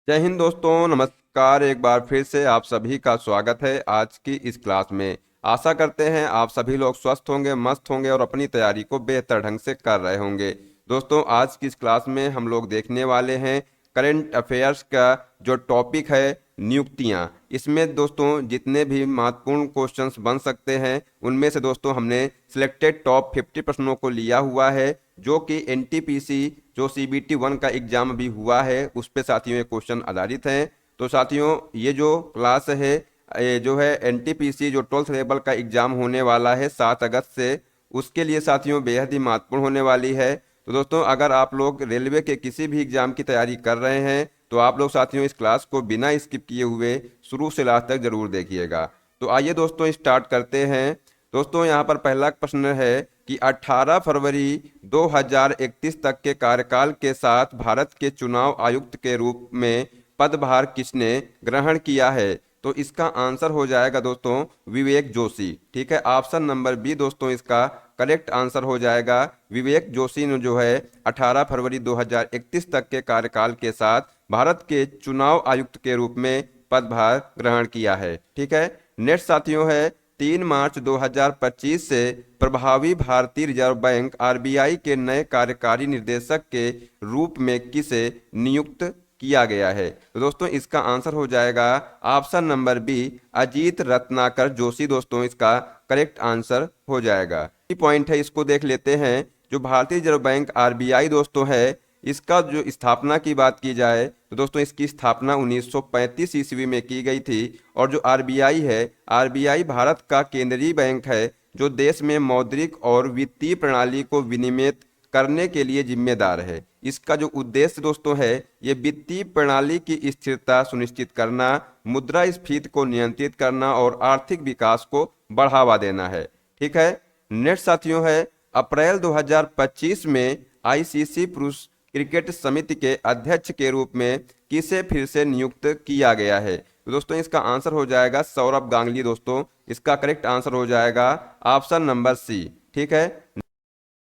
जय हिंद दोस्तों, नमस्कार। एक बार फिर से आप सभी का स्वागत है आज की इस क्लास में। आशा करते हैं आप सभी लोग स्वस्थ होंगे, मस्त होंगे और अपनी तैयारी को बेहतर ढंग से कर रहे होंगे। दोस्तों, आज की इस क्लास में हम लोग देखने वाले हैं करंट अफेयर्स का जो टॉपिक है नियुक्तियां। इसमें दोस्तों जितने भी महत्वपूर्ण क्वेश्चंस बन सकते हैं उनमें से दोस्तों हमने सिलेक्टेड टॉप 50 प्रश्नों को लिया हुआ है, जो कि एनटीपीसी जो सीबीटी 1 का एग्जाम भी हुआ है उस पे साथियों ये क्वेश्चन आधारित हैं। तो साथियों ये जो क्लास है, ये जो है एनटीपीसी जो 12th लेवल का एग्जाम होने वाला है 7 अगस्त से, उसके लिए साथियों बेहद ही महत्वपूर्ण होने वाली है। तो दोस्तों अगर आप लोग रेलवे के किसी भी एग्जाम की तैयारी कर रहे हैं तो आप लोग साथियों इस क्लास को बिना स्किप किए हुए शुरू से लास्ट तक जरूर देखिएगा। तो आइए दोस्तों स्टार्ट करते हैं। दोस्तों यहाँ पर पहला प्रश्न है कि 18 फरवरी 2031 तक के कार्यकाल के साथ भारत के चुनाव आयुक्त के रूप में पदभार किसने ग्रहण किया है? तो इसका आंसर हो जाएगा दोस्तों विवेक जोशी। ठीक है, ऑप्शन नंबर बी दोस्तों इसका करेक्ट आंसर हो जाएगा। विवेक जोशी ने जो है 18 फरवरी 2031 तक के कार्यकाल के साथ भारत के चुनाव आयुक्त के रूप में पदभार ग्रहण किया है। ठीक है, नेक्स्ट साथियों है 3 मार्च 2025 से प्रभावी भारतीय रिजर्व बैंक आरबीआई के नए कार्यकारी निर्देशक के रूप में किसे नियुक्त किया गया है? तो दोस्तों इसका आंसर हो जाएगा option number B Ajit Ratnakar Joshi. दोस्तों इसका करेक्ट आंसर हो जाएगा। पॉइंट है, इसको देख लेते हैं। जो भारतीय रिजर्व बैंक आरबीआई दोस्तों है, इसका जो स्थापना की बात की जाए तो दोस्तों इसकी स्थापना 1935 ईस्वी में की गई थी। और जो आरबीआई है, आरबीआई भारत का केंद्रीय बैंक है जो देश में मौद्रिक और वित्तीय प्रणाली को विनियमित करने के लिए जिम्मेदार है। इसका जो उद्देश्य दोस्तों है, ये वित्तीय प्रणाली की स्थिरता सुनिश्चित करना, मुद्रास्फीति को नियंत्रित करना और आर्थिक विकास को बढ़ावा देना है। ठीक है, नेक्स्ट साथियों है अप्रैल 2025 में आईसीसी पुरुष क्रिकेट समिति के अध्यक्ष के रूप में किसे फिर से नियुक्त किया गया है? तो दोस्तों इसका आंसर हो जाएगा सौरभ गांगुली। दोस्तों इसका करेक्ट आंसर हो जाएगा ऑप्शन नंबर सी। ठीक है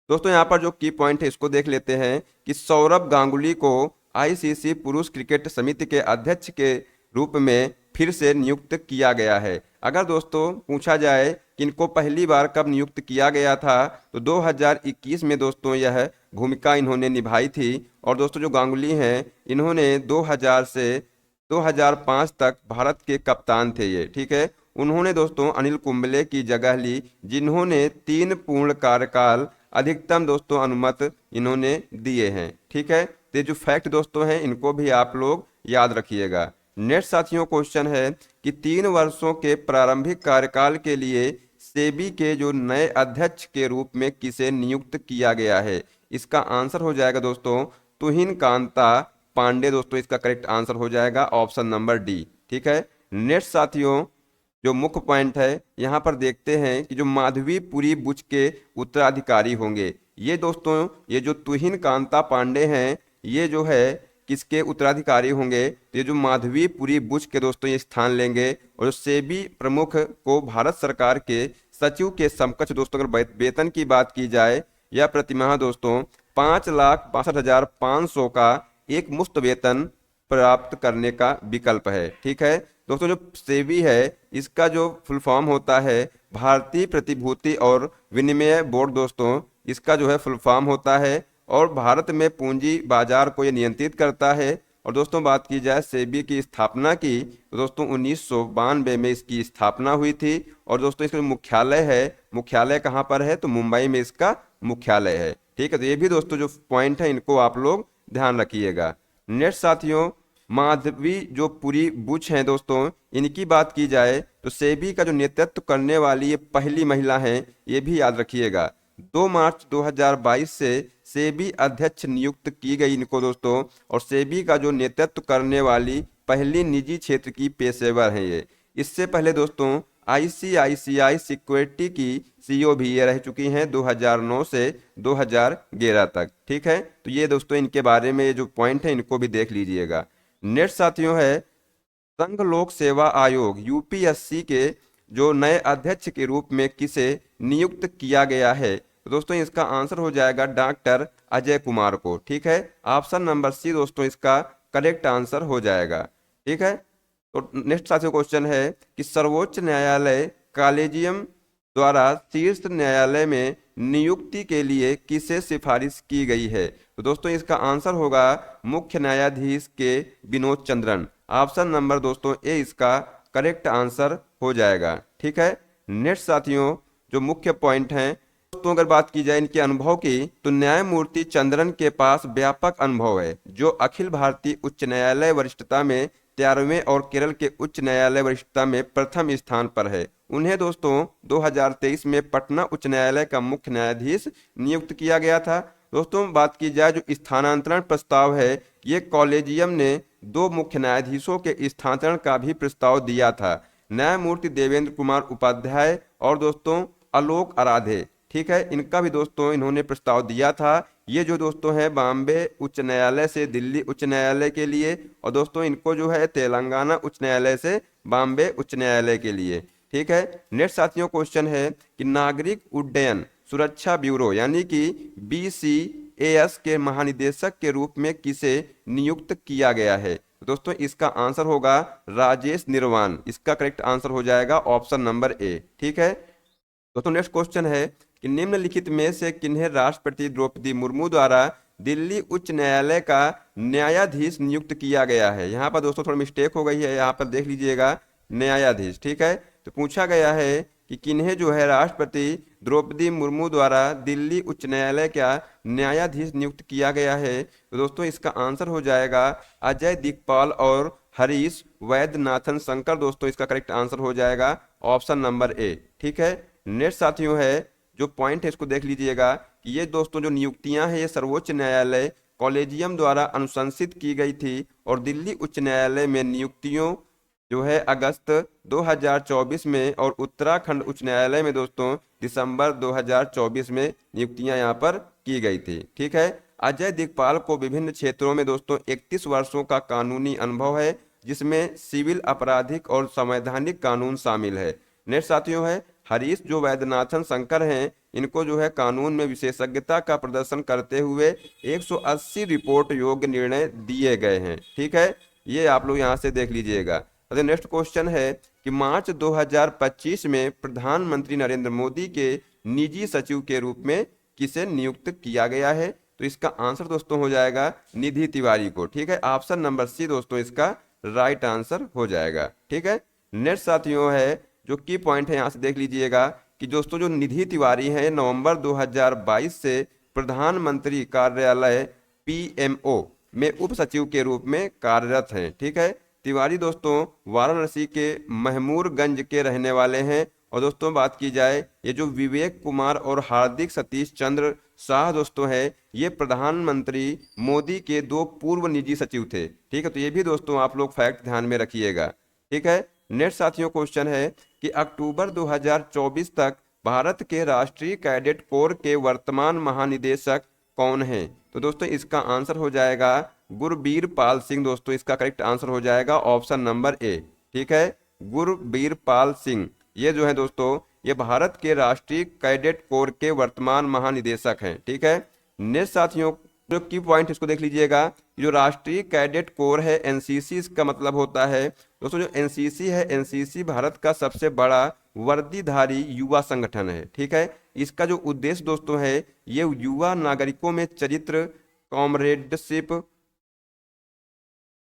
दोस्तों, यहाँ पर जो की पॉइंट है इसको देख लेते हैं कि सौरभ गांगुली को आईसीसी पुरुष क्रिकेट समिति के अध्यक्ष के रूप में फिर से नियुक्त किया गया है। अगर दोस्तों पूछा जाए कि इनको पहली बार कब नियुक्त किया गया था तो 2021 में दोस्तों यह भूमिका इन्होंने निभाई थी। और दोस्तों जो गांगुली हैं इन्होंने 2000 से 2005 तक भारत के कप्तान थे ये। ठीक है, उन्होंने दोस्तों अनिल कुंबले की जगह ली, जिन्होंने 3 पूर्ण कार्यकाल अधिकतम दोस्तों अनुमत इन्होंने दिए हैं। ठीक है, तो ये जो फैक्ट दोस्तों हैं इनको भी आप लोग याद रखिएगा। नेक्स्ट साथियों क्वेश्चन है कि 3 वर्षों के प्रारंभिक कार्यकाल के लिए सेबी के जो नए अध्यक्ष के रूप में किसे नियुक्त किया गया है? इसका आंसर हो जाएगा दोस्तों तुहिन कांता पांडे। दोस्तों इसका करेक्ट आंसर हो जाएगा ऑप्शन नंबर डी। ठीक है, नेक्स्ट साथियों जो मुख्य पॉइंट है यहाँ पर देखते हैं कि जो माधवीपुरी बुच के उत्तराधिकारी होंगे, ये दोस्तों ये जो तुहिन कांता पांडे हैं ये जो है किसके उत्तराधिकारी होंगे? तो ये जो माधवीपुरी बुच के दोस्तों ये स्थान लेंगे। और सेबी प्रमुख को भारत सरकार के सचिव के समकक्ष दोस्तों अगर वेतन की बात की जाए, यह प्रतिमाह दोस्तों 5,62,500 का एक मुफ्त वेतन प्राप्त करने का विकल्प है। ठीक है दोस्तों, जो सेबी है इसका जो फुल फॉर्म होता है भारतीय प्रतिभूति और विनिमय बोर्ड। दोस्तों इसका जो है फुल फॉर्म होता है और भारत में पूंजी बाजार को ये नियंत्रित करता है। और दोस्तों बात की जाए सेबी की स्थापना की तो दोस्तों 1992 में इसकी स्थापना हुई थी। और दोस्तों इसका मुख्यालय है, मुख्यालय कहाँ पर है? तो मुंबई में इसका मुख्यालय है। ठीक है, तो ये भी दोस्तों जो पॉइंट है इनको आप लोग ध्यान रखिएगा। नेक्स्ट साथियों माधवी जो पुरी बुच हैं दोस्तों, इनकी बात की जाए तो सेबी का जो नेतृत्व करने वाली ये पहली महिला हैं, ये भी याद रखिएगा। 2 मार्च 2022 से सेबी अध्यक्ष नियुक्त की गई इनको दोस्तों। और सेबी का जो नेतृत्व करने वाली पहली निजी क्षेत्र की पेशेवर हैं ये। इससे पहले दोस्तों आईसीआईसीआई सिक्योरिटी की सीईओ भी ये रह चुकी हैं 2009 से 2011 तक। ठीक है, तो ये दोस्तों इनके बारे में जो पॉइंट है इनको भी देख लीजिएगा। नेक्स्ट साथियों है संघ लोक सेवा आयोग यूपीएससी के जो नए अध्यक्ष के रूप में किसे नियुक्त किया गया है? तो दोस्तों इसका आंसर हो जाएगा डॉक्टर अजय कुमार को। ठीक है, ऑप्शन नंबर सी दोस्तों इसका करेक्ट आंसर हो जाएगा। ठीक है, तो नेक्स्ट साथियों क्वेश्चन है कि सर्वोच्च न्यायालय कॉलेजियम द्वारा शीर्ष न्यायालय में नियुक्ति के लिए किसे सिफारिश की गई है? तो दोस्तों इसका आंसर होगा मुख्य न्यायाधीश के विनोद चंद्रन। ऑप्शन नंबर दोस्तों ए इसका करेक्ट आंसर हो जाएगा। ठीक है, नेक्स्ट साथियों जो मुख्य पॉइंट हैं दोस्तों, अगर बात की जाए इनके अनुभव की, तो न्यायमूर्ति चंद्रन के पास व्यापक अनुभव है, जो अखिल भारतीय उच्च न्यायालय वरिष्ठता में 13वें और केरल के उच्च न्यायालय वरिष्ठता में प्रथम स्थान पर है। उन्हें दोस्तों 2023 में पटना उच्च न्यायालय का मुख्य न्यायाधीश नियुक्त किया गया था। दोस्तों बात की जाए जो स्थानांतरण प्रस्ताव है, ये कॉलेजियम ने 2 मुख्य न्यायाधीशों के स्थानांतरण का भी प्रस्ताव दिया था, न्यायमूर्ति देवेंद्र कुमार उपाध्याय और दोस्तों आलोक आराधे। ठीक है, इनका भी दोस्तों इन्होंने प्रस्ताव दिया था। ये जो दोस्तों है बॉम्बे उच्च न्यायालय से दिल्ली उच्च न्यायालय के लिए, और दोस्तों इनको जो है तेलंगाना उच्च न्यायालय से बॉम्बे उच्च न्यायालय के लिए। ठीक है, नेक्स्ट साथियों क्वेश्चन है कि नागरिक उड्डयन सुरक्षा ब्यूरो यानी कि BCAS के महानिदेशक के रूप में किसे नियुक्त किया गया है? दोस्तों इसका आंसर होगा राजेश निर्वाण। इसका करेक्ट आंसर हो जाएगा ऑप्शन नंबर ए। ठीक है दोस्तों, नेक्स्ट क्वेश्चन है कि निम्नलिखित में से किन्हें राष्ट्रपति द्रौपदी मुर्मू द्वारा दिल्ली उच्च न्यायालय का न्यायाधीश नियुक्त किया गया है? यहाँ पर दोस्तों थोड़ी मिस्टेक हो गई है, यहाँ पर देख लीजिएगा न्यायाधीश। ठीक है, तो पूछा गया है कि किन्हें जो है राष्ट्रपति द्रौपदी मुर्मू द्वारा दिल्ली उच्च न्यायालय का न्यायाधीश नियुक्त किया गया है? तो दोस्तों इसका आंसर हो जाएगा अजय दिगपाल और हरीश वैद्यनाथन शंकर। दोस्तों इसका करेक्ट आंसर हो जाएगा ऑप्शन नंबर ए। ठीक है, नेक्स्ट साथियों है जो पॉइंट है इसको देख लीजिएगा कि ये दोस्तों जो नियुक्तियां हैं ये सर्वोच्च न्यायालय कॉलेजियम द्वारा अनुशंसित की गई थी, और दिल्ली उच्च न्यायालय में नियुक्तियों जो है अगस्त 2024 में, और उत्तराखंड उच्च न्यायालय में दोस्तों दिसंबर 2024 में नियुक्तियां यहाँ पर की गई थी। ठीक है, अजय दिगपाल को विभिन्न क्षेत्रों में दोस्तों 31 वर्षों का कानूनी अनुभव है, जिसमें सिविल, आपराधिक और संवैधानिक कानून शामिल है। नेक्स्ट साथियों है हरीश जो वैद्यनाथन शंकर हैं, इनको जो है कानून में विशेषज्ञता का प्रदर्शन करते हुए 180 रिपोर्ट योग्य निर्णय दिए गए हैं। ठीक है, ये आप लोग यहाँ से देख लीजिएगा। नेक्स्ट क्वेश्चन है कि मार्च 2025 में प्रधानमंत्री नरेंद्र मोदी के निजी सचिव के रूप में किसे नियुक्त किया गया है? तो इसका आंसर दोस्तों हो जाएगा निधि तिवारी को। ठीक है, ऑप्शन नंबर सी दोस्तों इसका राइट आंसर हो जाएगा। ठीक है, नेक्स्ट साथियों है जो की पॉइंट है यहाँ से देख लीजिएगा कि दोस्तों जो निधि तिवारी हैं नवंबर 2022 से प्रधानमंत्री कार्यालय PMO में उप सचिव के रूप में कार्यरत हैं। ठीक है, तिवारी दोस्तों वाराणसी के महमूरगंज के रहने वाले हैं। और दोस्तों बात की जाए ये जो विवेक कुमार और हार्दिक सतीश चंद्र शाह दोस्तों है, ये प्रधानमंत्री मोदी के 2 पूर्व निजी सचिव थे। ठीक है, तो ये भी दोस्तों आप लोग फैक्ट ध्यान में रखिएगा। ठीक है, नेक्स्ट साथियों क्वेश्चन है कि अक्टूबर 2024 तक भारत के राष्ट्रीय कैडेट कोर के वर्तमान महानिदेशक कौन हैं? तो दोस्तों इसका आंसर हो जाएगा गुरबीर पाल सिंह। दोस्तों इसका करेक्ट आंसर हो जाएगा ऑप्शन नंबर ए। ठीक है, गुरबीर पाल सिंह ये जो है दोस्तों ये भारत के राष्ट्रीय कैडेट कोर के वर्तमान महानिदेशक हैं। ठीक है, नेक्स्ट साथियों जो की पॉइंट इसको देख लीजिएगा, जो राष्ट्रीय कैडेट कोर है NCC, इसका मतलब होता है दोस्तों जो NCC है, NCC भारत का सबसे बड़ा वर्दीधारी युवा संगठन है। ठीक है, इसका जो उद्देश्य दोस्तों है ये युवा नागरिकों में चरित्र, कॉमरेडशिप,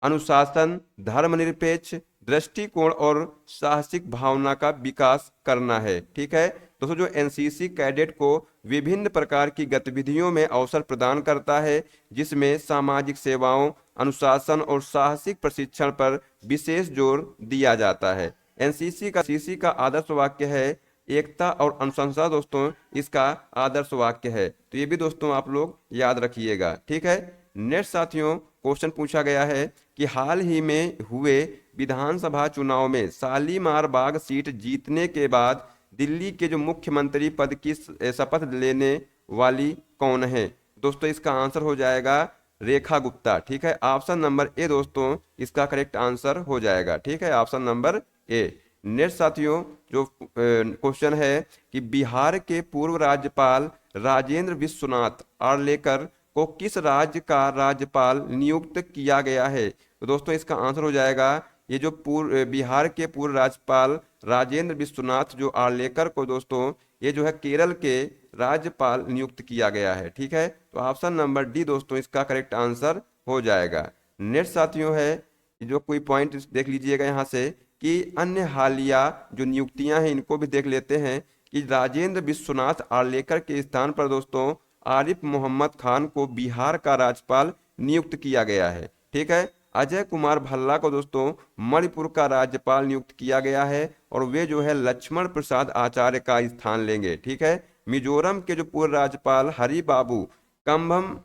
अनुशासन, धर्मनिरपेक्ष दृष्टिकोण और साहसिक भावना का विकास करना है। ठीक है, दोस्तों जो NCC कैडेट को विभिन्न प्रकार की गतिविधियों में अवसर प्रदान करता है, जिसमें सामाजिक सेवाओं, अनुशासन और साहसिक प्रशिक्षण पर विशेष जोर दिया जाता है। NCC का आदर्श वाक्य है एकता और अनुशंसा। दोस्तों इसका आदर्श वाक्य है, तो ये भी दोस्तों आप लोग याद रखिएगा। ठीक है, नेक्स्ट साथियों क्वेश्चन पूछा गया है कि हाल ही में हुए विधानसभा चुनाव में शालीमार बाग सीट जीतने के बाद दिल्ली के जो मुख्यमंत्री पद की शपथ लेने वाली कौन है? दोस्तों इसका आंसर हो जाएगा रेखा गुप्ता। ठीक है, ऑप्शन नंबर ए दोस्तों इसका करेक्ट आंसर हो जाएगा। ठीक है, ऑप्शन नंबर ए। नेक्स्ट साथियों जो क्वेश्चन है कि बिहार के पूर्व राज्यपाल राजेंद्र विश्वनाथ आर्लेकर को किस राज्य का राज्यपाल नियुक्त किया गया है? तो दोस्तों इसका आंसर हो जाएगा ये जो पूर्व बिहार के पूर्व राज्यपाल राजेंद्र विश्वनाथ जो आर्लेकर को दोस्तों ये जो है केरल के राज्यपाल नियुक्त किया गया है। ठीक है, तो ऑप्शन नंबर डी दोस्तों इसका करेक्ट आंसर हो जाएगा। नेक्स्ट साथियों है जो कोई पॉइंट देख लीजिएगा यहाँ से कि अन्य हालिया जो नियुक्तियां हैं इनको भी देख लेते हैं कि राजेंद्र विश्वनाथ आर्लेकर के स्थान पर दोस्तों आरिफ मोहम्मद खान को बिहार का राज्यपाल नियुक्त किया गया है। ठीक है, अजय कुमार भल्ला को दोस्तों मणिपुर का राज्यपाल नियुक्त किया गया है और वे जो है लक्ष्मण प्रसाद आचार्य का स्थान लेंगे। ठीक है, मिजोरम के जो पूर्व राज्यपाल हरि बाबू कम्भम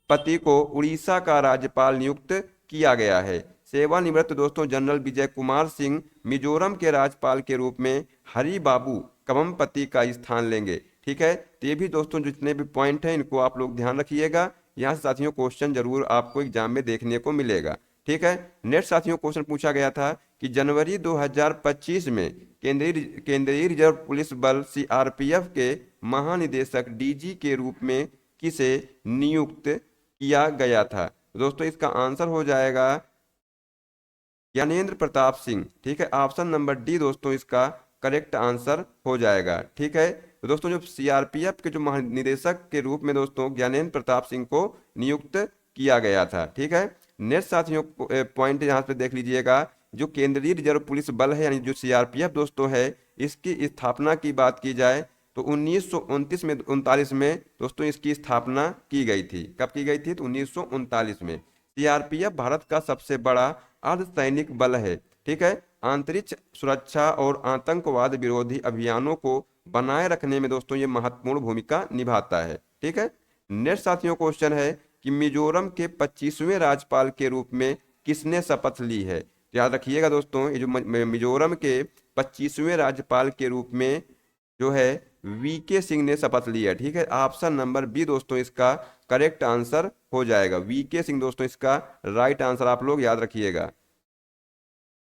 पति को उड़ीसा का राज्यपाल नियुक्त किया गया है। सेवानिवृत्त दोस्तों जनरल विजय कुमार सिंह मिजोरम के राज्यपाल के रूप में हरि बाबू कम्भमपति का स्थान लेंगे। ठीक है, तो ये भी दोस्तों जितने भी पॉइंट हैं इनको आप लोग ध्यान रखिएगा। यहाँ से साथियों क्वेश्चन जरूर आपको एग्जाम में देखने को मिलेगा। ठीक है, नेक्स्ट साथियों क्वेश्चन पूछा गया था कि जनवरी 2025 में केंद्रीय रिजर्व पुलिस बल सीआरपीएफ के महानिदेशक डीजी के रूप में किसे नियुक्त किया गया था? दोस्तों इसका आंसर हो जाएगा ज्ञानेंद्र प्रताप सिंह। ठीक है, ऑप्शन नंबर डी दोस्तों इसका करेक्ट आंसर हो जाएगा। ठीक है, तो दोस्तों जो सीआरपीएफ के जो महानिदेशक के रूप में दोस्तों ज्ञानेंद्र प्रताप सिंह को नियुक्त किया गया था। ठीक है, नेक्स्ट साथियों पॉइंट यहाँ पे देख लीजिएगा जो केंद्रीय रिजर्व पुलिस बल है यानी जो सीआरपीएफ दोस्तों है इसकी स्थापना की बात की जाए तो 1939 में दोस्तों इसकी स्थापना की गई थी। कब की गई थी? तो 1939 में। सीआरपीएफ भारत का सबसे बड़ा अर्धसैनिक बल है। ठीक है, आंतरिक सुरक्षा और आतंकवाद विरोधी अभियानों को बनाए रखने में दोस्तों ये महत्वपूर्ण भूमिका निभाता है। ठीक है, नेक्स्ट साथियों क्वेश्चन है कि मिजोरम के 25वें राज्यपाल के रूप में किसने शपथ ली है? याद रखिएगा दोस्तों ये जो मिजोरम के 25वें राज्यपाल के रूप में जो है वीके सिंह ने शपथ ली है। ठीक है, ऑप्शन नंबर बी दोस्तों इसका करेक्ट आंसर हो जाएगा। वीके सिंह दोस्तों इसका राइट आंसर आप लोग याद रखिएगा।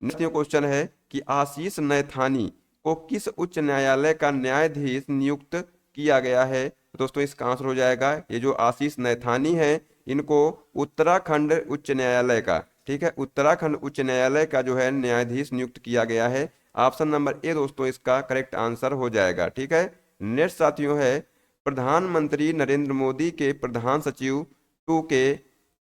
नेक्स्ट क्वेश्चन है कि आशीष नैथानी को किस उच्च न्यायालय का न्यायाधीश नियुक्त किया गया है? दोस्तों इसका आंसर हो जाएगा ये जो आशीष नैथानी है इनको उत्तराखंड उच्च न्यायालय का, ठीक है, उत्तराखंड उच्च न्यायालय का जो है न्यायाधीश नियुक्त किया गया है। ऑप्शन नंबर ए दोस्तों इसका करेक्ट आंसर हो जाएगा। ठीक है, नेक्स्ट साथियों है प्रधानमंत्री नरेंद्र मोदी के प्रधान सचिव 2 के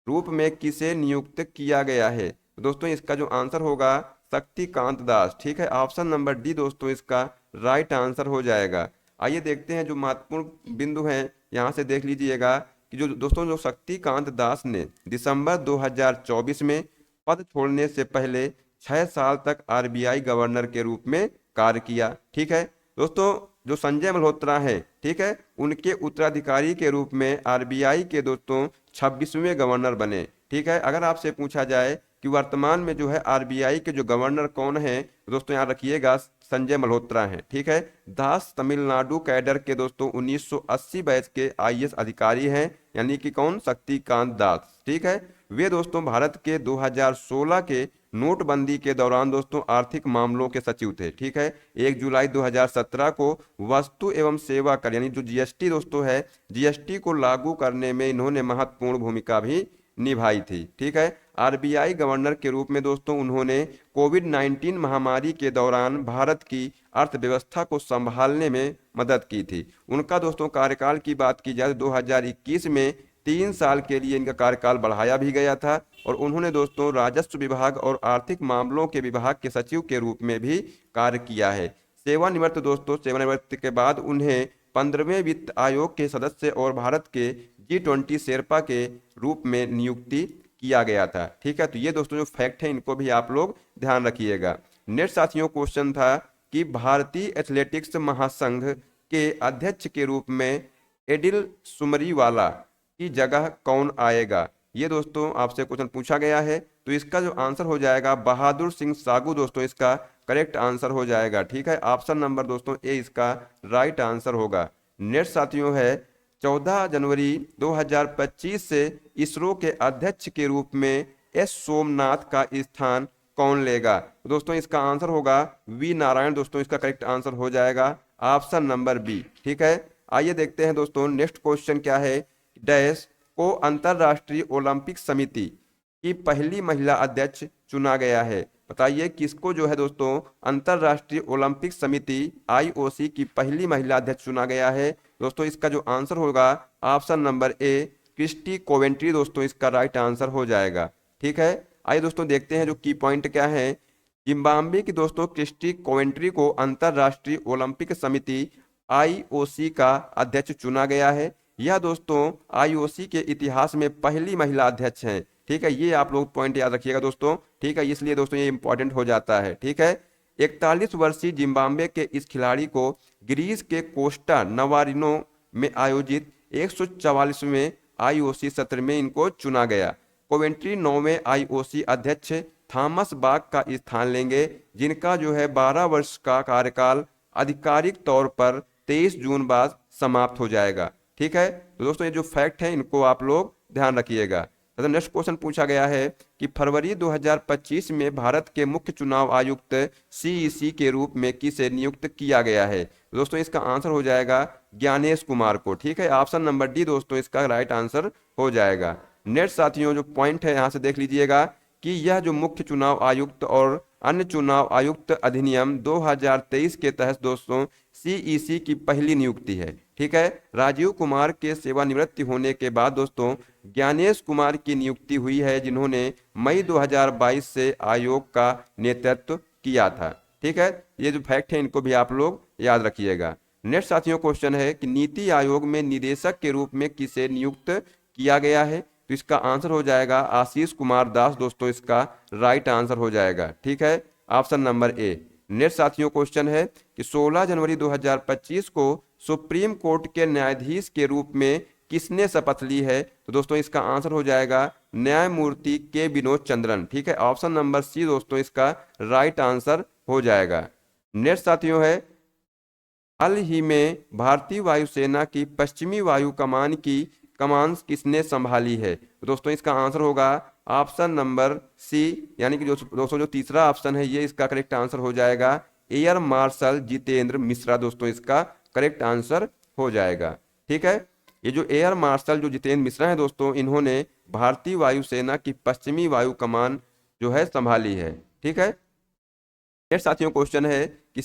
रूप में किसे नियुक्त किया गया है? दोस्तों इसका जो आंसर होगा शक्तिकांत दास। ठीक है, ऑप्शन नंबर डी दोस्तों इसका राइट आंसर हो जाएगा। आइए देखते हैं जो महत्वपूर्ण बिंदु हैं यहाँ से देख लीजिएगा कि जो दोस्तों जो शक्तिकांत दास ने दिसंबर 2024 में पद छोड़ने से पहले 6 साल तक आरबीआई गवर्नर के रूप में कार्य किया। ठीक है दोस्तों, जो संजय मल्होत्रा है, ठीक है, उनके उत्तराधिकारी के रूप में आरबीआई के दोस्तों 26वें गवर्नर बने। ठीक है, अगर आपसे पूछा जाए कि वर्तमान में जो है आरबीआई के जो गवर्नर कौन है दोस्तों यहाँ रखिएगा संजय मल्होत्रा हैं। ठीक है, दास तमिलनाडु कैडर के दोस्तों 1980 बैच के आईएएस अधिकारी हैं, यानी कि कौन? शक्तिकांत दास। ठीक है, वे दोस्तों भारत के 2016 के नोटबंदी के दौरान दोस्तों आर्थिक मामलों के सचिव थे। ठीक है, 1 जुलाई 2017 को वस्तु एवं सेवा कर यानी जो जीएसटी दोस्तों है, जीएसटी को लागू करने में इन्होंने महत्वपूर्ण भूमिका भी निभाई थी। ठीक है, आरबीआई गवर्नर के रूप में दोस्तों उन्होंने कोविड-19 महामारी के दौरान भारत की अर्थव्यवस्था को संभालने में मदद की थी। उनका दोस्तों कार्यकाल की बात की जाए 2021 में 3 साल के लिए इनका कार्यकाल बढ़ाया भी गया था और उन्होंने दोस्तों राजस्व विभाग और आर्थिक मामलों के विभाग के सचिव के रूप में भी कार्य किया है। सेवानिवृत्त दोस्तों, सेवानिवृत्ति के बाद उन्हें 15वें वित्त आयोग के सदस्य और भारत के G20 शेरपा के रूप में नियुक्ति किया गया था। ठीक है, तो ये दोस्तों जो फैक्ट है इनको भी आप लोग ध्यान रखिएगा। नेक्स्ट साथियों क्वेश्चन था कि भारतीय एथलेटिक्स महासंघ के अध्यक्ष के रूप में एडिल सुमरीवाला की जगह कौन आएगा? ये दोस्तों आपसे क्वेश्चन पूछा गया है, तो इसका जो आंसर हो जाएगा बहादुर सिंह सागू दोस्तों इसका करेक्ट आंसर हो जाएगा। ठीक है, ऑप्शन नंबर दोस्तों ए इसका राइट आंसर होगा। नेक्स्ट साथियों है 14 जनवरी 2025 से इसरो के अध्यक्ष के रूप में एस सोमनाथ का स्थान कौन लेगा? दोस्तों इसका आंसर होगा वी नारायण दोस्तों इसका करेक्ट आंसर हो जाएगा ऑप्शन नंबर बी। ठीक है, आइए देखते हैं दोस्तों नेक्स्ट क्वेश्चन क्या है। डैश को अंतर्राष्ट्रीय ओलंपिक समिति की पहली महिला अध्यक्ष चुना गया है? बताइए किसको जो है दोस्तों अंतर्राष्ट्रीय ओलंपिक समिति आईओसी की पहली महिला अध्यक्ष चुना गया है? दोस्तों इसका जो आंसर होगा option number A Christie Coventry दोस्तों इसका राइट आंसर हो जाएगा। ठीक है, आइए दोस्तों देखते हैं जो की पॉइंट क्या है। जिम्बाब्वे की दोस्तों क्रिस्टी कोवेंट्री को अंतर्राष्ट्रीय ओलंपिक समिति आईओसी का अध्यक्ष चुना गया है। यह दोस्तों आईओसी के इतिहास में पहली महिला अध्यक्ष हैं। ठीक है, ये आप लोग पॉइंट याद रखिएगा दोस्तों। ठीक है, इसलिए दोस्तों ये इंपॉर्टेंट हो जाता है। ठीक है, 41 वर्षीय जिम्बाब्वे के इस खिलाड़ी को ग्रीस के कोस्टा नवारिनो में आयोजित 144वें आईओसी सत्र में इनको चुना गया। कोवेंट्री 9वें आईओसी अध्यक्ष थॉमस बाक का स्थान लेंगे, जिनका जो है 12 वर्ष का कार्यकाल आधिकारिक तौर पर 23 जून बाद समाप्त हो जाएगा। ठीक है, तो दोस्तों ये जो फैक्ट है इनको आप लोग ध्यान रखिएगा। तो नेक्स्ट क्वेश्चन पूछा गया है कि फरवरी 2025 में भारत के मुख्य चुनाव आयुक्त सीईसी के रूप में किसे नियुक्त किया गया है? दोस्तों इसका आंसर हो जाएगा ज्ञानेश कुमार को। ठीक है, ऑप्शन नंबर डी दोस्तों इसका राइट आंसर हो जाएगा। नेक्स्ट साथियों जो पॉइंट है यहाँ से देख लीजिएगा कि यह जो मुख्य चुनाव आयुक्त और अन्य चुनाव आयुक्त अधिनियम 2023 के तहत दोस्तों सीईसी की पहली नियुक्ति है। ठीक है, राजीव कुमार के सेवानिवृत्ति होने के बाद दोस्तों ज्ञानेश कुमार की नियुक्ति हुई है, जिन्होंने मई 2022 से आयोग का नेतृत्व किया था। ठीक है, ये जो फैक्ट है इनको भी आप लोग याद रखिएगा। नेक्स्ट साथियों क्वेश्चन है कि नीति आयोग में निदेशक के रूप में किसे नियुक्त किया गया है? तो इसका आंसर हो जाएगा आशीष कुमार दास दोस्तों इसका राइट आंसर हो जाएगा। ठीक है, ऑप्शन नंबर ए। नेक्स्ट साथियों क्वेश्चन है कि 16 जनवरी 2025 को सुप्रीम कोर्ट के न्यायाधीश के रूप में किसने शपथ ली है? तो दोस्तों इसका आंसर हो जाएगा न्यायमूर्ति के विनोद चंद्रन। ठीक है, ऑप्शन नंबर सी दोस्तों इसका राइट आंसर हो जाएगा। नेक्स्ट साथियों है हाल ही में भारतीय वायुसेना की पश्चिमी वायु कमान की कमान किसने संभाली है? तो दोस्तों इसका आंसर होगा ऑप्शन नंबर सी, यानी कि दोस्तों जो तीसरा ऑप्शन है ये इसका करेक्ट आंसर हो जाएगा एयर मार्शल जितेंद्र मिश्रा दोस्तों इसका करेक्ट आंसर हो जाएगा। ठीक है, ये जो एयर मार्शल जो जितेंद्र मिश्रा है दोस्तों इन्होंने भारतीय वायुसेना की पश्चिमी वायु कमान जो है संभाली है। ठीक है, नेक्स्ट साथियों क्वेश्चन है कि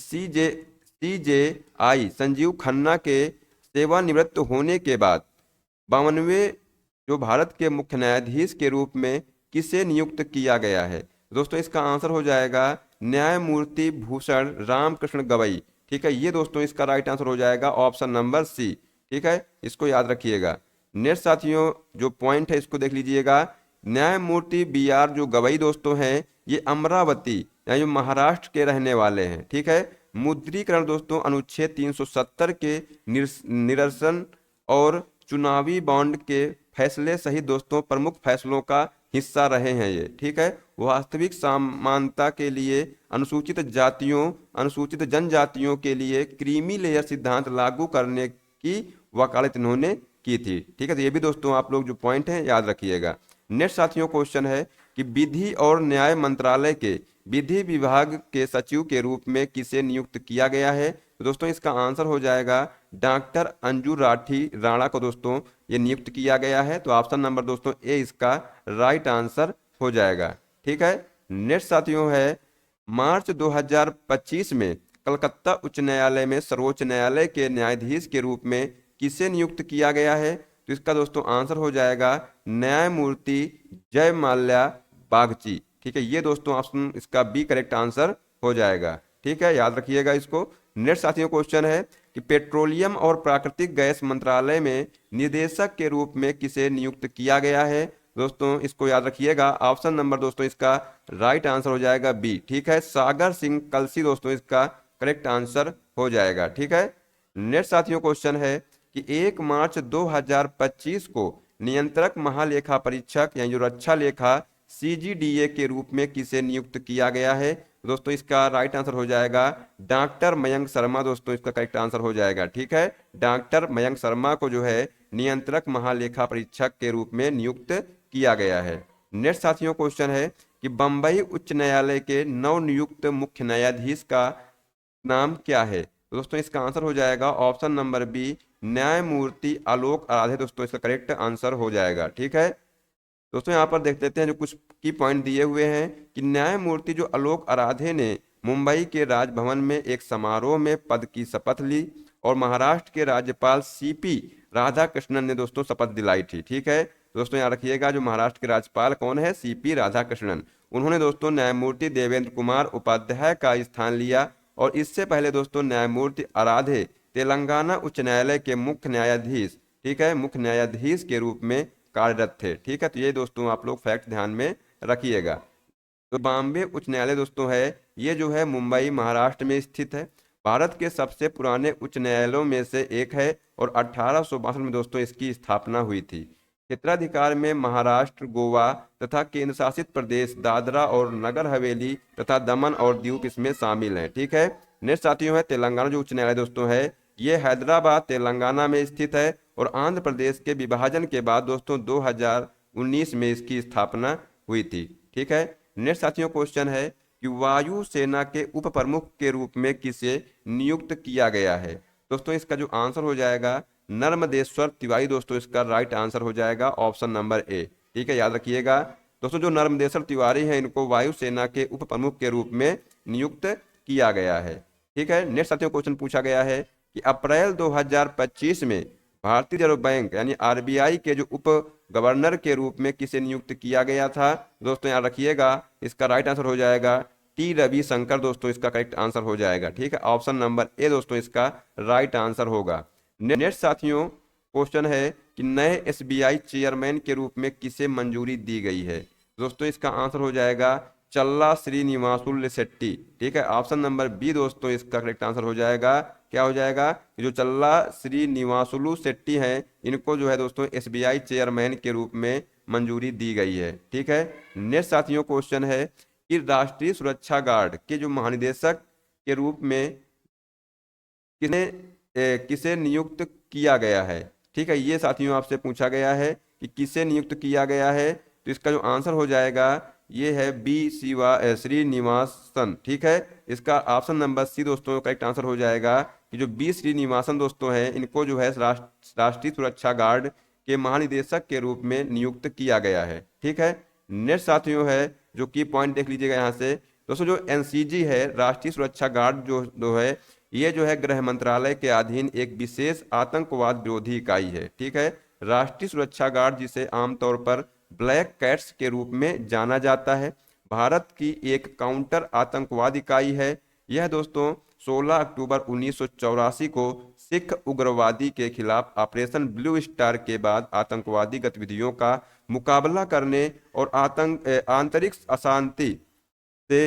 सीजेआई संजीव खन्ना के सेवानिवृत्त होने के बाद 52वें जो भारत के मुख्य न्यायाधीश के रूप में किसे नियुक्त किया गया है? दोस्तों इसका आंसर हो जाएगा न्यायमूर्ति भूषण रामकृष्ण गवई। ठीक है, ये दोस्तों इसका राइट आंसर हो जाएगा ऑप्शन नंबर सी। ठीक है, इसको याद रखिएगा। नेक्स्ट साथियों जो पॉइंट है इसको देख लीजिएगा। न्यायमूर्ति बीआर जो गवई दोस्तों हैं ये अमरावती यानी जो महाराष्ट्र के रहने वाले हैं। ठीक है, मुद्रीकरण दोस्तों अनुच्छेद 370 के निरसन और चुनावी बॉन्ड के फैसले सहित दोस्तों प्रमुख फैसलों का हिस्सा रहे हैं ये। ठीक है, वास्तविक समानता के लिए अनुसूचित जातियों अनुसूचित जनजातियों के लिए क्रीमी लेयर सिद्धांत लागू करने की वकालत इन्होंने की थी। ठीक है, तो ये भी दोस्तों आप लोग जो पॉइंट है याद रखिएगा। नेक्स्ट साथियों क्वेश्चन है कि विधि और न्याय मंत्रालय के विधि विभाग के सचिव के रूप में किसे नियुक्त किया गया है? तो दोस्तों इसका आंसर हो जाएगा डॉक्टर अंजू राठी राणा को दोस्तों ये नियुक्त किया गया है। तो ऑप्शन नंबर दोस्तों ए इसका राइट आंसर हो जाएगा। ठीक है, नेक्स्ट साथियों है मार्च 2025 में कलकत्ता उच्च न्यायालय में सर्वोच्च न्यायालय के न्यायाधीश के रूप में किसे नियुक्त किया गया है? तो इसका दोस्तों आंसर हो जाएगा न्यायमूर्ति जय माल्या बागची। ठीक है, ये दोस्तों ऑप्शन इसका बी करेक्ट आंसर हो जाएगा। ठीक है, याद रखिएगा इसको। नेक्स्ट साथियों क्वेश्चन है कि पेट्रोलियम और प्राकृतिक गैस मंत्रालय में निदेशक के रूप में किसे नियुक्त किया गया है? दोस्तों इसको याद रखिएगा। ऑप्शन नंबर दोस्तों इसका राइट आंसर हो जाएगा बी। ठीक है, सागर सिंह कलसी दोस्तों इसका करेक्ट आंसर हो जाएगा। ठीक है, नेक्स्ट साथियों क्वेश्चन है कि 1 मार्च 2025 को नियंत्रक महालेखा परीक्षक यानी जो रक्षा लेखा सीजीडीए के रूप में किसे नियुक्त किया गया है? दोस्तों इसका राइट आंसर हो जाएगा डॉक्टर मयंक शर्मा दोस्तों इसका करेक्ट आंसर हो जाएगा। ठीक है, डॉक्टर मयंक शर्मा को जो है नियंत्रक महालेखा परीक्षक के रूप में नियुक्त किया गया है। नेक्स्ट साथियों क्वेश्चन है कि बंबई उच्च न्यायालय के नवनियुक्त मुख्य न्यायाधीश का नाम क्या है? दोस्तों इसका आंसर हो जाएगा ऑप्शन नंबर बी न्यायमूर्ति आलोक आराधे दोस्तों इसका करेक्ट आंसर हो जाएगा। ठीक है दोस्तों, यहाँ पर देख लेते हैं जो कुछ की पॉइंट दिए हुए हैं कि न्यायमूर्ति जो आलोक आराधे ने मुंबई के राजभवन में एक समारोह में पद की शपथ ली और महाराष्ट्र के राज्यपाल सीपी राधाकृष्णन ने दोस्तों शपथ दिलाई थी। ठीक है दोस्तों, यहाँ रखिएगा जो महाराष्ट्र के राज्यपाल कौन है, सीपी राधाकृष्णन। उन्होंने दोस्तों न्यायमूर्ति देवेंद्र कुमार उपाध्याय का स्थान लिया और इससे पहले दोस्तों न्यायमूर्ति आराधे तेलंगाना उच्च न्यायालय के मुख्य न्यायाधीश, ठीक है, मुख्य न्यायाधीश के रूप में कार्यरत थे। ठीक है, तो ये दोस्तों आप लोग फैक्ट ध्यान में रखिएगा। तो बॉम्बे उच्च न्यायालय दोस्तों है, ये जो है मुंबई महाराष्ट्र में स्थित है। भारत के सबसे पुराने उच्च न्यायालयों में से एक है और 1862 में दोस्तों इसकी स्थापना हुई थी। क्षेत्राधिकार में महाराष्ट्र, गोवा तथा केंद्र शासित प्रदेश दादरा और नगर हवेली तथा दमन और दीव इसमें शामिल हैं। ठीक है, नेक्स्ट साथियों है तेलंगाना जो उच्च न्यायालय दोस्तों है, ये हैदराबाद तेलंगाना में स्थित है और आंध्र प्रदेश के विभाजन के बाद दोस्तों 2019 में इसकी स्थापना हुई थी। ठीक है, नेक्स्ट साथियों क्वेश्चन है कि वायु सेना के उप प्रमुख के रूप में किसे नियुक्त किया गया है। दोस्तों इसका जो आंसर हो जाएगा नर्मदेश्वर तिवारी दोस्तों इसका राइट आंसर हो जाएगा ऑप्शन नंबर ए। ठीक है, याद रखिएगा दोस्तों जो नर्मदेश्वर तिवारी हैं इनको वायुसेना के उप प्रमुख के रूप में नियुक्त किया गया है। ठीक है, नेक्स्ट साथियों क्वेश्चन पूछा गया है कि अप्रैल 2025 में भारतीय रिजर्व बैंक यानी आरबीआई के जो उप गवर्नर के रूप में किसे नियुक्त किया गया था। दोस्तों याद रखिएगा इसका राइट आंसर हो जाएगा टी रविशंकर दोस्तों इसका करेक्ट आंसर हो जाएगा। ठीक है, ऑप्शन नंबर ए दोस्तों इसका राइट आंसर होगा। नेक्स्ट साथियों क्वेश्चन है कि नए एसबीआई चेयरमैन के रूप में किसे मंजूरी दी गई है। दोस्तों इसका आंसर हो जाएगा चल्ला श्रीनिवासुलु शेट्टी। ठीक है, ऑप्शन नंबर बी दोस्तों इसका करेक्ट आंसर हो जाएगा। क्या हो जाएगा, जो चल्ला श्रीनिवासुलु शेट्टी हैं इनको जो है दोस्तों एसबीआई चेयरमैन के रूप में मंजूरी दी गई है। ठीक है, नेक्स्ट साथियों क्वेश्चन है कि राष्ट्रीय सुरक्षा गार्ड के जो महानिदेशक के रूप में किसे नियुक्त किया गया है। ठीक है, ये साथियों आपसे पूछा गया है कि किसे नियुक्त किया गया है, तो इसका जो आंसर हो जाएगा ये है बी श्रीनिवासन। ठीक है, इसका ऑप्शन नंबर सी दोस्तों करेक्ट आंसर हो जाएगा कि जो बी श्रीनिवासन दोस्तों हैं इनको जो है राष्ट्रीय सुरक्षा गार्ड के महानिदेशक के रूप में नियुक्त किया गया है। ठीक है, नेक्स्ट साथियों है जो की पॉइंट देख लीजिएगा यहाँ से दोस्तों, जो एनसीजी है राष्ट्रीय सुरक्षा गार्ड जो है ये जो है गृह मंत्रालय के अधीन एक विशेष आतंकवाद विरोधी इकाई है। ठीक है, राष्ट्रीय सुरक्षा गार्ड जिसे आमतौर पर ब्लैक कैट्स के रूप में जाना जाता है, भारत की एक काउंटर आतंकवाद इकाई है। यह दोस्तों 16 अक्टूबर 1984 को सिख उग्रवादी के खिलाफ ऑपरेशन ब्लू स्टार के बाद आतंकवादी गतिविधियों का मुकाबला करने और आंतरिक अशांति से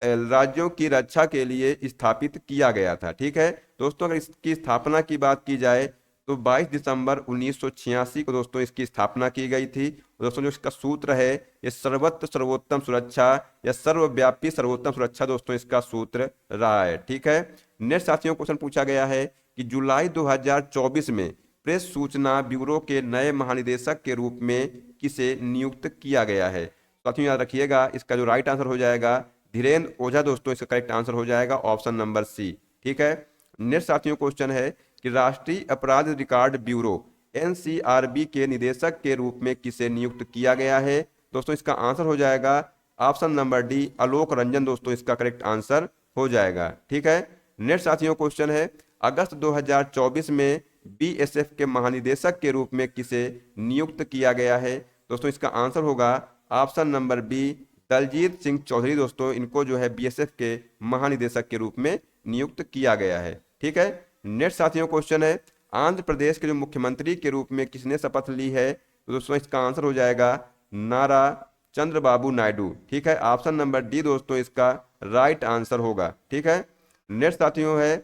राज्यों की रक्षा के लिए स्थापित किया गया था। ठीक है दोस्तों, अगर इसकी स्थापना की बात की जाए तो 22 दिसंबर 1986 को दोस्तों इसकी स्थापना की गई थी। दोस्तों जो इसका सूत्र है ये सर्वत्र सर्वोत्तम सुरक्षा या सर्वव्यापी सर्वोत्तम सुरक्षा दोस्तों इसका सूत्र रहा है। ठीक है, नेक्स्ट साथियों क्वेश्चन पूछा गया है कि जुलाई 2024 में प्रेस सूचना ब्यूरो के नए महानिदेशक के रूप में किसे नियुक्त किया गया है। साथियों याद रखिएगा इसका जो राइट आंसर हो जाएगा धीरेन्द्र ओझा दोस्तों इसका करेक्ट आंसर हो जाएगा ऑप्शन नंबर सी। ठीक है, नेक्स्ट साथियों क्वेश्चन है कि राष्ट्रीय अपराध रिकॉर्ड ब्यूरो एनसीआरबी के निदेशक के रूप में किसे नियुक्त किया गया है। दोस्तों इसका आंसर हो जाएगा option number D Alok Ranjan दोस्तों इसका करेक्ट आंसर हो जाएगा। ठीक है, नेक्स्ट साथियों क्वेश्चन है अगस्त 2024 में बीएसएफ के महानिदेशक के रूप में किसे नियुक्त किया गया है। दोस्तों इसका आंसर होगा option number B Daljit Singh Chaudhary दोस्तों इनको जो है बीएसएफ के महानिदेशक के रूप में नियुक्त किया गया है। ठीक है, नेक्स्ट साथियों क्वेश्चन है आंध्र प्रदेश के जो मुख्यमंत्री के रूप में किसने शपथ ली है। तो दोस्तों इसका आंसर हो जाएगा नारा चंद्रबाबू नायडू। ठीक है, ऑप्शन नंबर डी दोस्तों इसका राइट आंसर होगा। ठीक है, नेक्स्ट साथियों है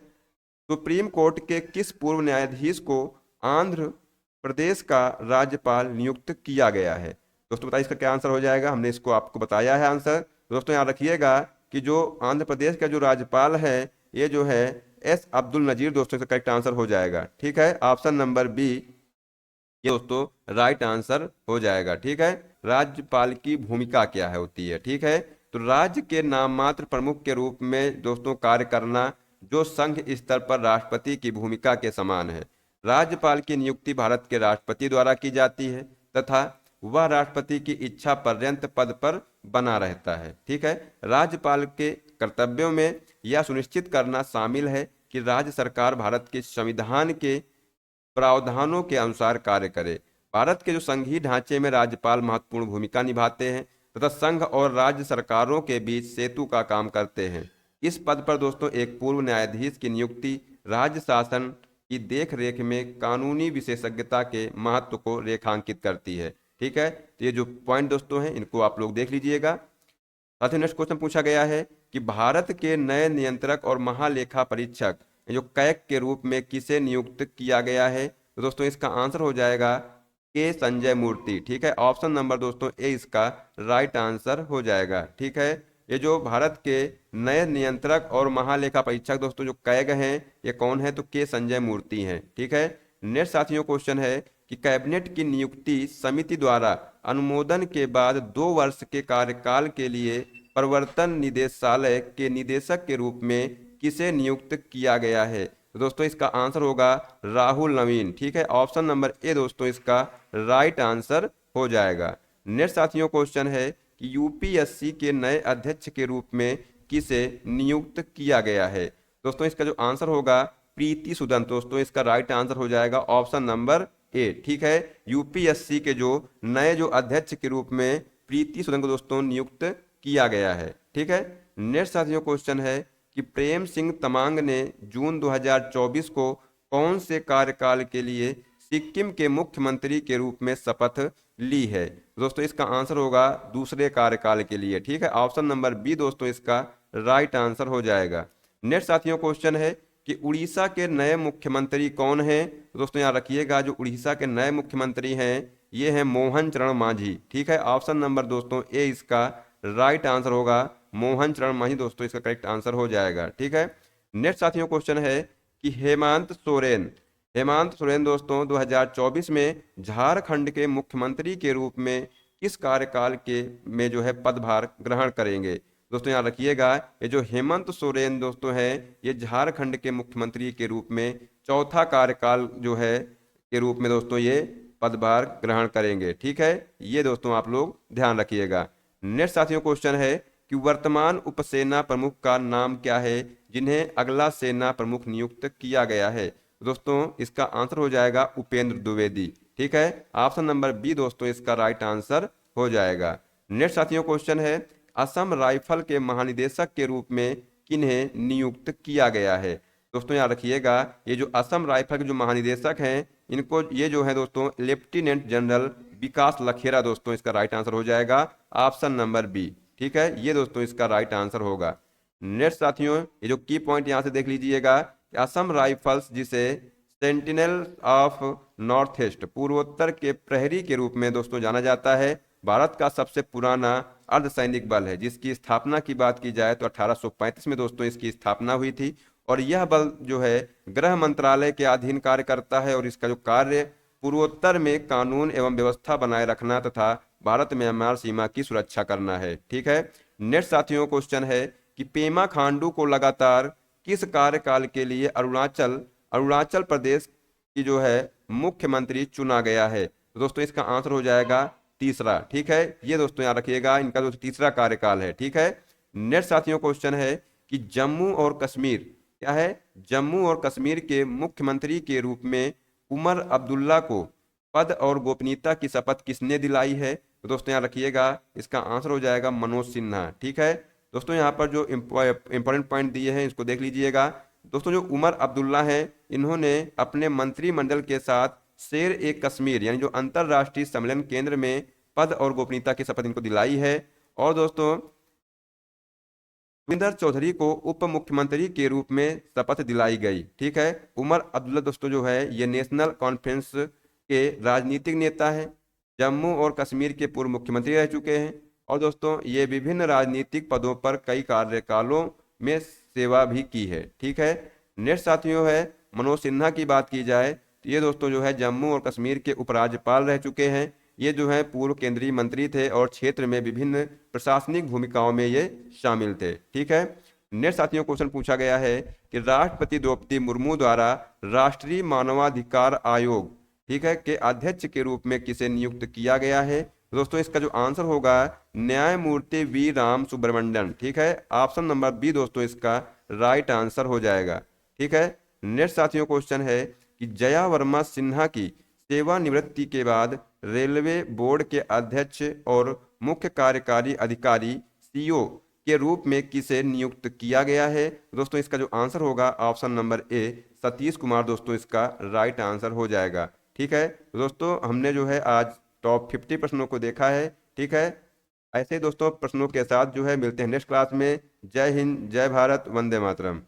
सुप्रीम कोर्ट के किस पूर्व न्यायाधीश को आंध्र प्रदेश का राज्यपाल नियुक्त किया गया है। दोस्तों बताइए इसका क्या आंसर हो जाएगा, हमने इसको आपको बताया है आंसर। दोस्तों याद रखिएगा कि जो आंध्र प्रदेश का जो राज्यपाल है ये जो है एस अब्दुल नजीर दोस्तों इसका करेक्ट आंसर हो जाएगा। ठीक है, ऑप्शन नंबर बी ये दोस्तों राइट आंसर हो जाएगा। ठीक है, राज्यपाल की भूमिका क्या है होती है। ठीक है, तो राज्य के नाम मात्र प्रमुख के रूप में दोस्तों कार्य करना जो संघ स्तर पर राष्ट्रपति की भूमिका के समान है। राज्यपाल की नियुक्ति भारत के राष्ट्रपति द्वारा की जाती है तथा वह राष्ट्रपति की इच्छा पर्यंत पद पर बना रहता है। ठीक है, राज्यपाल के कर्तव्यों में यह सुनिश्चित करना शामिल है कि राज्य सरकार भारत के संविधान के प्रावधानों के अनुसार कार्य करे। भारत के जो संघीय ढांचे में राज्यपाल महत्वपूर्ण भूमिका निभाते हैं तथा संघ और राज्य सरकारों के बीच सेतु का काम करते हैं। इस पद पर दोस्तों एक पूर्व न्यायाधीश की नियुक्ति राज्य शासन की देखरेख में कानूनी विशेषज्ञता के महत्व को रेखांकित करती है। ठीक है, तो ये जो पॉइंट दोस्तों हैं इनको आप लोग देख लीजिएगा। साथ ही नेक्स्ट क्वेश्चन पूछा गया है कि भारत के नए नियंत्रक और महालेखा परीक्षक जो कैग के रूप में किसे नियुक्त किया गया है, तो दोस्तों इसका आंसर हो जाएगा के संजय मूर्ति। ठीक है, ऑप्शन नंबर दोस्तों ए इसका राइट आंसर हो जाएगा। ठीक है, ये जो भारत के नए नियंत्रक और महालेखा परीक्षक दोस्तों जो कैग हैं ये कौन है, तो के संजय मूर्ति हैं। ठीक है, नेक्स्ट साथियों क्वेश्चन है कि कैबिनेट की नियुक्ति समिति द्वारा अनुमोदन के बाद 2 वर्ष के कार्यकाल के लिए प्रवर्तन निदेशालय के निदेशक के रूप में किसे नियुक्त किया गया है, तो दोस्तों इसका आंसर होगा राहुल नवीन। ठीक है, ऑप्शन नंबर ए दोस्तों इसका राइट आंसर हो जाएगा। नेक्स्ट साथियों क्वेश्चन है कि यूपीएससी के नए अध्यक्ष के रूप में किसे नियुक्त किया गया है, दोस्तों इसका जो आंसर होगा प्रीति सुदन। दोस्तों इसका राइट आंसर हो जाएगा ऑप्शन नंबर ए। ठीक है, यूपीएससी के जो नए जो अध्यक्ष के रूप में प्रीति सुदन को दोस्तों नियुक्त किया गया है। ठीक है, नेक्स्ट साथियों क्वेश्चन है कि प्रेम सिंह तमांग ने जून 2024 को कौन से कार्यकाल के लिए सिक्किम के मुख्यमंत्री के रूप में शपथ ली है, दोस्तों इसका आंसर होगा दूसरे कार्यकाल के लिए। ठीक है, ऑप्शन नंबर बी दोस्तों इसका राइट आंसर हो जाएगा। नेक्स्ट साथियों क्वेश्चन है कि उड़ीसा के नए मुख्यमंत्री कौन हैं, तो दोस्तों यहाँ रखिएगा जो उड़ीसा के नए मुख्यमंत्री हैं ये हैं मोहन चरण मांझी। ठीक है, ऑप्शन नंबर दोस्तों ए इसका राइट आंसर होगा मोहन चरण मांझी। दोस्तों इसका करेक्ट आंसर हो जाएगा। ठीक है, नेक्स्ट साथियों क्वेश्चन है कि हेमंत सोरेन दोस्तों 2024 में झारखंड के मुख्यमंत्री के रूप में किस कार्यकाल के में जो है पदभार ग्रहण करेंगे, दोस्तों यहाँ रखिएगा ये जो हेमंत सोरेन दोस्तों हैं ये झारखंड के मुख्यमंत्री के रूप में चौथा कार्यकाल जो है के रूप में दोस्तों ये पदभार ग्रहण करेंगे। ठीक है, ये दोस्तों आप लोग ध्यान रखिएगा। नेक्स्ट साथियों क्वेश्चन है कि वर्तमान उपसेना प्रमुख का नाम क्या है जिन्हें अगला सेना प्रमुख नियुक्त किया गया है, दोस्तों इसका आंसर हो जाएगा उपेंद्र द्विवेदी। ठीक है, ऑप्शन नंबर बी दोस्तों इसका राइट आंसर हो जाएगा। नेक्स्ट साथियों क्वेश्चन है असम राइफल के महानिदेशक के रूप में किन्हें नियुक्त किया गया है, दोस्तों यहाँ रखिएगा ये जो असम राइफल के जो महानिदेशक हैं इनको ये जो है दोस्तों लेफ्टिनेंट जनरल विकास लखेरा, दोस्तों इसका राइट आंसर हो जाएगा ऑप्शन नंबर बी। ठीक है, ये दोस्तों इसका राइट आंसर होगा। नेक्स्ट साथियों ये जो की पॉइंट यहाँ से देख लीजिएगा, असम राइफल्स जिसे सेंटिनल ऑफ नॉर्थ ईस्ट पूर्वोत्तर के प्रहरी के रूप में दोस्तों जाना जाता है, भारत का सबसे पुराना अर्धसैनिक बल है जिसकी स्थापना की बात की जाए तो 1835 में दोस्तों इसकी स्थापना हुई थी और यह बल जो है गृह मंत्रालय के अधीन कार्य करता है और इसका जो कार्य पूर्वोत्तर में कानून एवं व्यवस्था बनाए रखना तथा भारत म्यांमार सीमा की सुरक्षा करना है। ठीक है, नेक्स्ट साथियों क्वेश्चन है कि पेमा खांडू को लगातार किस कार्यकाल के लिए अरुणाचल प्रदेश की जो है मुख्यमंत्री चुना गया है, तो दोस्तों इसका आंसर हो जाएगा तीसरा। ठीक है, ये दोस्तों याद रखिएगा इनका जो तीसरा कार्यकाल है। ठीक है, नेक्स्ट साथियों क्वेश्चन है कि जम्मू और कश्मीर क्या है, जम्मू और कश्मीर के मुख्यमंत्री के रूप में उमर अब्दुल्ला को पद और गोपनीयता की शपथ किसने दिलाई है, तो दोस्तों यहाँ रखिएगा इसका आंसर हो जाएगा मनोज सिन्हा। ठीक है, दोस्तों यहाँ पर जो इंपॉर्टेंट पॉइंट दिए हैं इसको देख लीजिएगा। दोस्तों जो उमर अब्दुल्ला हैं इन्होंने अपने मंत्रिमंडल के साथ शेर ए कश्मीर यानी जो अंतरराष्ट्रीय सम्मेलन केंद्र में पद और गोपनीयता की शपथ इनको दिलाई है और दोस्तों सुरेंद्र चौधरी को उप मुख्यमंत्री के रूप में शपथ दिलाई गई। ठीक है, उमर अब्दुल्ला दोस्तों जो है ये नेशनल कॉन्फ्रेंस के राजनीतिक नेता हैं, जम्मू और कश्मीर के पूर्व मुख्यमंत्री रह चुके हैं और दोस्तों ये विभिन्न राजनीतिक पदों पर कई कार्यकालों में सेवा भी की है। ठीक है, नेक्स्ट साथियों है मनोज सिन्हा की बात की जाए तो ये दोस्तों जो है जम्मू और कश्मीर के उपराज्यपाल रह चुके हैं, ये जो है पूर्व केंद्रीय मंत्री थे और क्षेत्र में विभिन्न प्रशासनिक भूमिकाओं में ये शामिल थे। ठीक है, नेक्स्ट साथियों क्वेश्चन पूछा गया है कि राष्ट्रपति द्रौपदी मुर्मू द्वारा राष्ट्रीय मानवाधिकार आयोग, ठीक है, के अध्यक्ष के रूप में किसे नियुक्त किया गया है। दोस्तों इसका जो आंसर होगा न्यायमूर्ति वी राम सुब्रमण्यन, ठीक है, ऑप्शन नंबर बी दोस्तों इसका राइट आंसर हो जाएगा। ठीक है। नेक्स्ट साथियों क्वेश्चन है कि जया वर्मा सिन्हा की सेवानिवृत्ति के बाद रेलवे बोर्ड के अध्यक्ष और मुख्य कार्यकारी अधिकारी सीईओ के रूप में किसे नियुक्त किया गया है। दोस्तों इसका जो आंसर होगा option number A Satish Kumar दोस्तों इसका राइट आंसर हो जाएगा। ठीक है दोस्तों, हमने जो है आज टॉप 50 प्रश्नों को देखा है। ठीक है, ऐसे ही दोस्तों प्रश्नों के साथ जो है मिलते हैं नेक्स्ट क्लास में। जय हिंद, जय भारत, वंदे मातरम।